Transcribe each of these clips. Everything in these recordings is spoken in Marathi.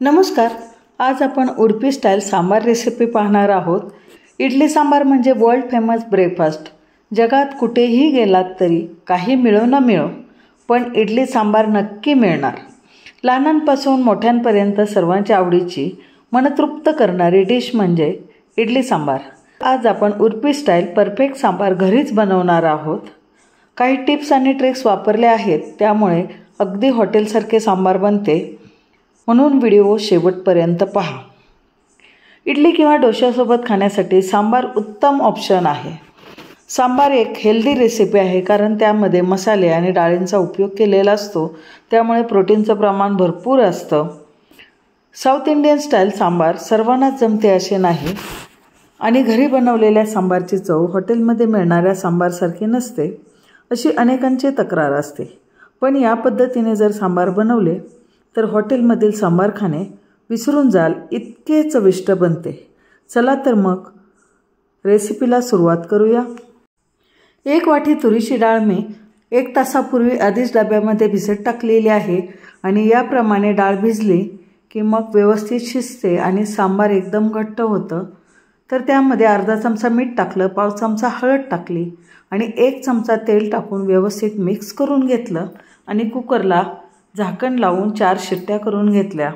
नमस्कार. आज आपण उडपी स्टाईल सांबार रेसिपी पाहणार आहोत. इडली सांबार म्हणजे वर्ल्ड फेमस ब्रेकफास्ट. जगात कुठेही गेलात तरी काही मिळो न मिळो पण इडली सांबार नक्की मिळणार. लहानांपासून मोठ्यांपर्यंत सर्वांच्या आवडीची मनतृप्त करणारी डिश म्हणजे इडली सांबार. आज आपण उडपी स्टाईल परफेक्ट सांबार घरीच बनवणार आहोत. काही टिप्स आणि ट्रिक्स वापरल्या आहेत, त्यामुळे अगदी हॉटेलसारखे सांबार बनते, म्हणून व्हिडिओ शेवटपर्यंत पहा. इडली किंवा डोश्यासोबत खाण्यासाठी सांबार उत्तम ऑप्शन आहे. सांबार एक हेल्दी रेसिपी आहे, कारण त्यामध्ये मसाले आणि डाळींचा उपयोग केलेला असतो, त्यामुळे प्रोटीनचं प्रमाण भरपूर असतं. साऊथ इंडियन स्टाईल सांबार सर्वांनाच जमते असे नाही, आणि घरी बनवलेल्या सांबारची चव हॉटेलमध्ये मिळणाऱ्या सांबारसारखी नसते अशी अनेकांची तक्रार असते. पण या पद्धतीने जर सांबार बनवले तर हॉटेलमधील सांबार खाणे विसरून जाल इतके चविष्ट बनते. चला तर मग रेसिपीला सुरुवात करूया. 1 वाटी तुरीची डाळ मी 1 तासापूर्वी आधीच डब्यामध्ये भिजत टाकलेली आहे, आणि याप्रमाणे डाळ भिजली की मग व्यवस्थित शिजते आणि सांबार एकदम घट्ट होतं. तर त्यामध्ये अर्धा चमचा मीठ टाकलं, पाव चमचा हळद टाकली आणि 1 चमचा तेल टाकून व्यवस्थित मिक्स करून घेतलं आणि कुकरला झाकण लावून 4 शिट्ट्या करून घेतल्या.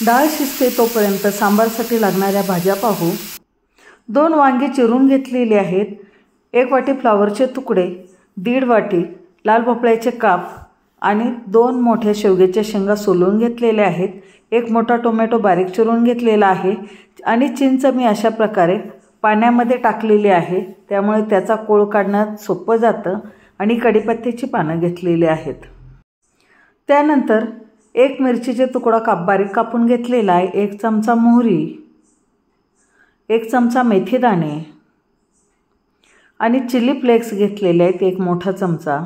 डाळ शिजते तोपर्यंत सांबारसाठी लागणाऱ्या भाज्या पाहू. 2 वांगी चिरून घेतलेली आहेत, 1 वाटी फ्लावरचे तुकडे, 1.5 वाटी लाल भोपळ्याचे काप आणि 2 मोठ्या शेवग्याच्या शेंगा सोलून घेतलेल्या आहेत. 1 मोठा टोमॅटो बारीक चिरून घेतलेला आहे आणि चिंच मी अशा प्रकारे पाण्यामध्ये टाकलेली आहे, त्यामुळे त्याचा कोळ काढण्यात सोपं जातं. आणि कढीपत्त्याची पानं घेतलेली आहेत. त्यानंतर 1 मिरचीचे तुकडा बारीक कापून घेतलेला आहे, 1 चमचा मोहरी, 1 चमचा मेथीदाणे आणि चिली फ्लेक्स घेतलेले आहेत 1 मोठा चमचा.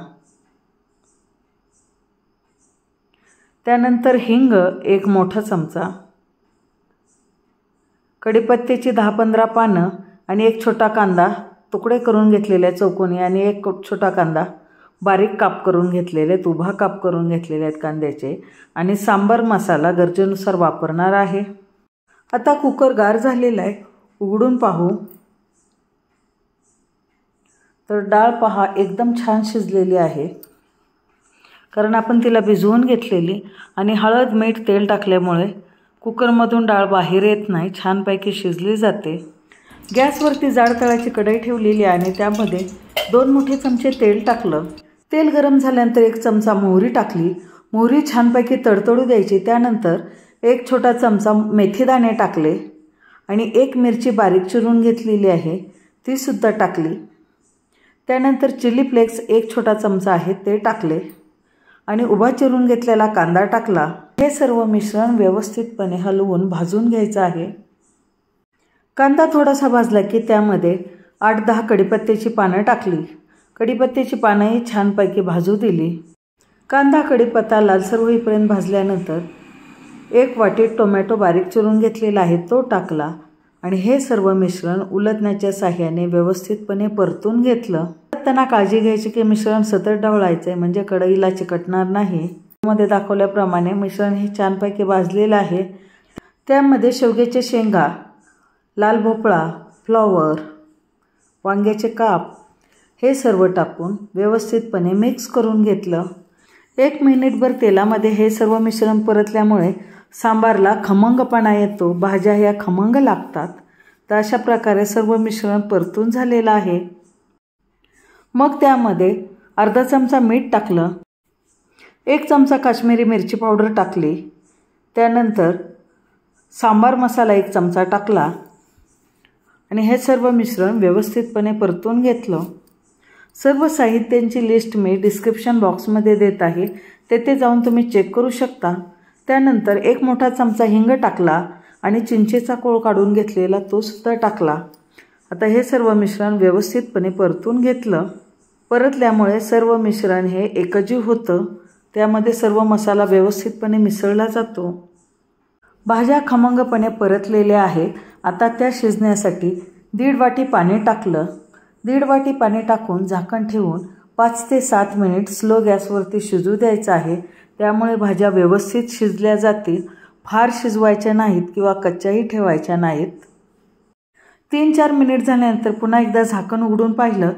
त्यानंतर हिंग 1 मोठा चमचा, कढीपत्त्याची 10-15 पानं आणि 1 छोटा कांदा तुकडे करून घेतलेले चौकोनी, आणि 1 छोटा कांदा बारीक काप करून घेतलेले, उभा काप करून घेतलेले आहेत कांद्याचे. आणि सांबार मसाला गरजेनुसार वापरणार आहे. आता कुकर गार झालेला आहे, उघडून पाहू. तर डाळ पहा एकदम छान शिजलेली आहे, कारण आपण तिला भिजवून घेतलेली आणि हळद मीठ तेल टाकल्यामुळे कुकरमधून डाळ बाहेर येत नाही, छानपैकी शिजली जाते. गॅसवरती जाड तळाची कढई ठेवलेली आहे आणि त्यामध्ये 2 मोठे चमचे तेल टाकलं. तेल गरम झाल्यानंतर 1 चमचा मोहरी टाकली. मोहरी छानपैकी तडतडू द्यायची. त्यानंतर 1 छोटा चमचा मेथीदाणे टाकले आणि 1 मिरची बारीक चिरून घेतलेली आहे, ती सुद्धा टाकली. त्यानंतर चिली फ्लेक्स 1 छोटा चमचा आहे ते टाकले आणि उभा चिरून घेतलेला कांदा टाकला. हे सर्व मिश्रण व्यवस्थितपणे हलवून भाजून घ्यायचं आहे. कांदा थोडासा भाजला की त्यामध्ये 8-10 कढीपत्त्याची पानं टाकली. कढीपत्त्याची पानंही छानपैकी भाजू दिली. कांदा कढीपत्ता लालसर होईपर्यंत भाजल्यानंतर 1 वाटी टोमॅटो बारीक चिरून घेतलेला आहे तो टाकला आणि हे सर्व मिश्रण उलटण्याच्या साहाय्याने व्यवस्थितपणे परतून घेतलं. त्यांना काळजी घ्यायची की मिश्रण सतत ढवळायचं आहे, म्हणजे कढईला चिकटणार नाही. मध्ये दाखवल्याप्रमाणे मिश्रण हे छानपैकी भाजलेलं आहे. त्यामध्ये शेवग्याच्या शेंगा, लाल भोपळा, फ्लॉवर, वांग्याचे काप हे सर्व टाकून व्यवस्थितपणे मिक्स करून घेतलं. 1 मिनिटभर तेलामध्ये हे सर्व मिश्रण परतल्यामुळे सांबारला खमंगपणा येतो, भाज्या ह्या खमंग लागतात. तर अशा प्रकारे सर्व मिश्रण परतून झालेलं आहे. मग त्यामध्ये अर्धा चमचा मीठ टाकलं, 1 चमचा काश्मीरी मिरची पावडर टाकली. त्यानंतर सांबार मसाला 1 चमचा टाकला आणि हे सर्व मिश्रण व्यवस्थितपणे परतून घेतलं. सर्व साहित्यांची लिस्ट मी डिस्क्रिप्शन बॉक्समध्ये देत आहे, तेथे जाऊन तुम्ही चेक करू शकता. त्यानंतर 1 मोठा चमचा हिंग टाकला आणि चिंचेचा कोळ काढून घेतलेला तो सुद्धा टाकला. आता हे सर्व मिश्रण व्यवस्थितपणे परतून घेतलं. परतल्यामुळे सर्व मिश्रण हे एकजीव होतं, त्यामध्ये सर्व मसाला व्यवस्थितपणे मिसळला जातो. भाज्या खमंगपणे परतलेल्या आहेत. आता त्या शिजण्यासाठी 1.5 वाटी पाणी टाकलं. 1.5 वाटी पाणी टाकून झाकण ठेवून 5 ते 7 मिनिट स्लो गॅसवरती शिजू द्यायचं आहे. त्यामुळे भाज्या व्यवस्थित शिजल्या जातील. फार शिजवायच्या नाहीत किंवा कच्च्याही ठेवायच्या नाहीत. 3-4 मिनिट झाल्यानंतर पुन्हा एकदा झाकण उघडून पाहिलं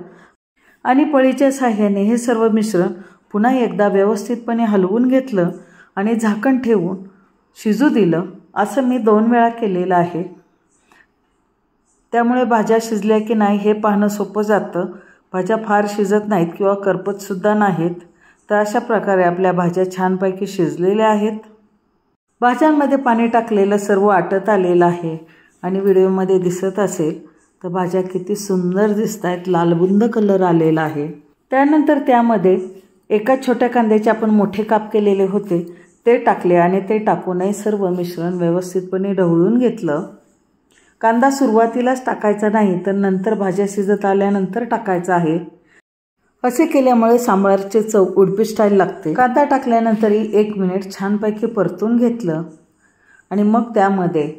आणि पळीच्या साहाय्याने हे सर्व मिश्रण पुन्हा एकदा व्यवस्थितपणे हलवून घेतलं आणि झाकण ठेवून शिजू दिलं. असं मी 2 वेळा केलेलं आहे. त्यामुळे भाज्या शिजल्या की नाही हे पाहणं सोपं जातं. भाज्या फार शिजत नाहीत किंवा करपतसुद्धा नाहीत. तर अशा प्रकारे आपल्या भाज्या छानपैकी शिजलेल्या आहेत. भाज्यांमध्ये पाणी टाकलेलं सर्व आटत आलेलं आहे आणि व्हिडिओमध्ये दिसत असेल तर भाज्या किती सुंदर दिसत आहेत. लालबुंद कलर आलेला आहे. त्यानंतर त्यामध्ये एका छोट्या कांद्याचे आपण मोठे काप केलेले होते ते टाकले आणि ते टाकूनही सर्व मिश्रण व्यवस्थितपणे ढवळून घेतलं. कांदा सुरुवातीलाच टाकायचा नाही तर नंतर भाज्या शिजत आल्यानंतर टाकायचा आहे. असे केल्यामुळे सांबारचे चव उडपी स्टाईल लागते. कांदा टाकल्यानंतरही 1 मिनिट छानपैकी परतून घेतलं आणि मग त्यामध्ये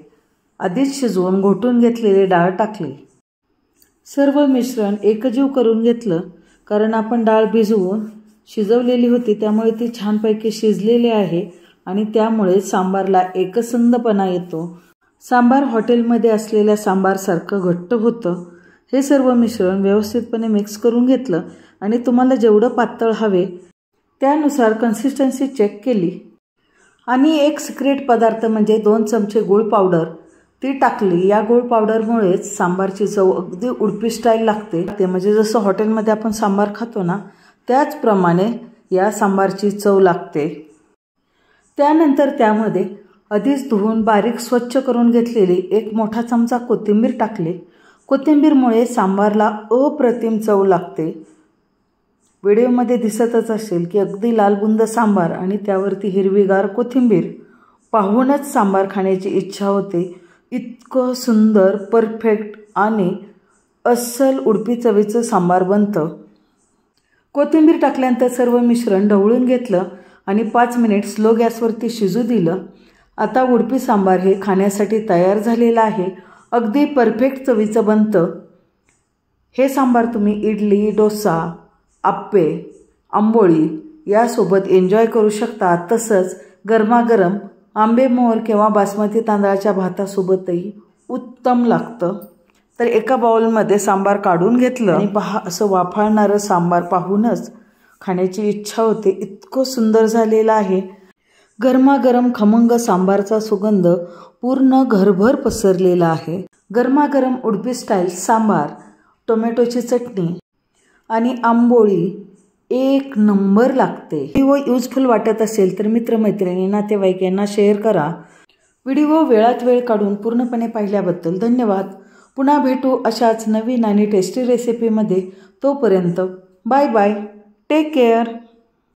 आधीच शिजवून घोटून घेतलेली डाळ टाकली. सर्व मिश्रण एकजीव करून घेतलं कारण आपण डाळ भिजवून शिजवलेली होती त्यामुळे ती छानपैकी शिजलेली आहे आणि त्यामुळे सांबारला एकसंधपणा येतो. सांबार हॉटेलमध्ये असलेल्या सांबारसारखं घट्ट होतं. हे सर्व मिश्रण व्यवस्थितपणे मिक्स करून घेतलं आणि तुम्हाला जेवढं पातळ हवे त्यानुसार कन्सिस्टन्सी चेक केली आणि एक सिक्रेट पदार्थ म्हणजे 2 चमचे गूळ पावडर ती टाकली. या गूळ पावडरमुळेच सांबारची चव अगदी उडपी स्टाईल लागते. ते म्हणजे जसं हॉटेलमध्ये आपण सांबार खातो ना त्याचप्रमाणे या सांबारची चव लागते. त्यानंतर त्यामध्ये आधीच धुवून बारीक स्वच्छ करून घेतलेली 1 मोठा चमचा कोथिंबीर टाकली. कोथिंबीरमुळे सांबारला अप्रतिम चव लागते. व्हिडिओमध्ये दिसतच असेल की अगदी लालबुंद सांबार आणि त्यावरती हिरवीगार कोथिंबीर पाहूनच सांबार खाण्याची इच्छा होते. इतकं सुंदर परफेक्ट आणि अस्सल उडपी चवीचं सांबार बनतं. कोथिंबीर टाकल्यानंतर सर्व मिश्रण ढवळून घेतलं आणि 5 मिनिट स्लो गॅसवरती शिजू दिलं. आता उडपी सांबार हे खाण्यासाठी तयार झालेलं आहे. अगदी परफेक्ट चवीचं बनतं. हे सांबार तुम्ही इडली, डोसा, आप्पे, आंबोळी यासोबत एन्जॉय करू शकता. तसंच गरमागरम आंबेमोहर किंवा बासमती तांदळाच्या भातासोबतही उत्तम लागतं. तर एका बाउलमध्ये सांबार काढून घेतलं आणि पहा असं वाफाळणारं सांबार पाहूनच खाण्याची इच्छा होते. इतकं सुंदर झालेलं आहे. गरमागरम खमंग सांबारचा सुगंध पूर्ण घरभर पसरलेला आहे. गरमागरम उडपी स्टाईल सांबार, टोमॅटोची चटणी आणि आंबोळी 1 नंबर लागते. व्हिडिओ युजफुल वाटत असेल तर मित्रमैत्रिणी, नातेवाईक यांना शेअर करा. व्हिडिओ वेळात वेळ काढून पूर्णपणे पाहिल्याबद्दल धन्यवाद. पुन्हा भेटू अशाच नवीन आणि टेस्टी रेसिपीमध्ये. तोपर्यंत बाय बाय. Take care.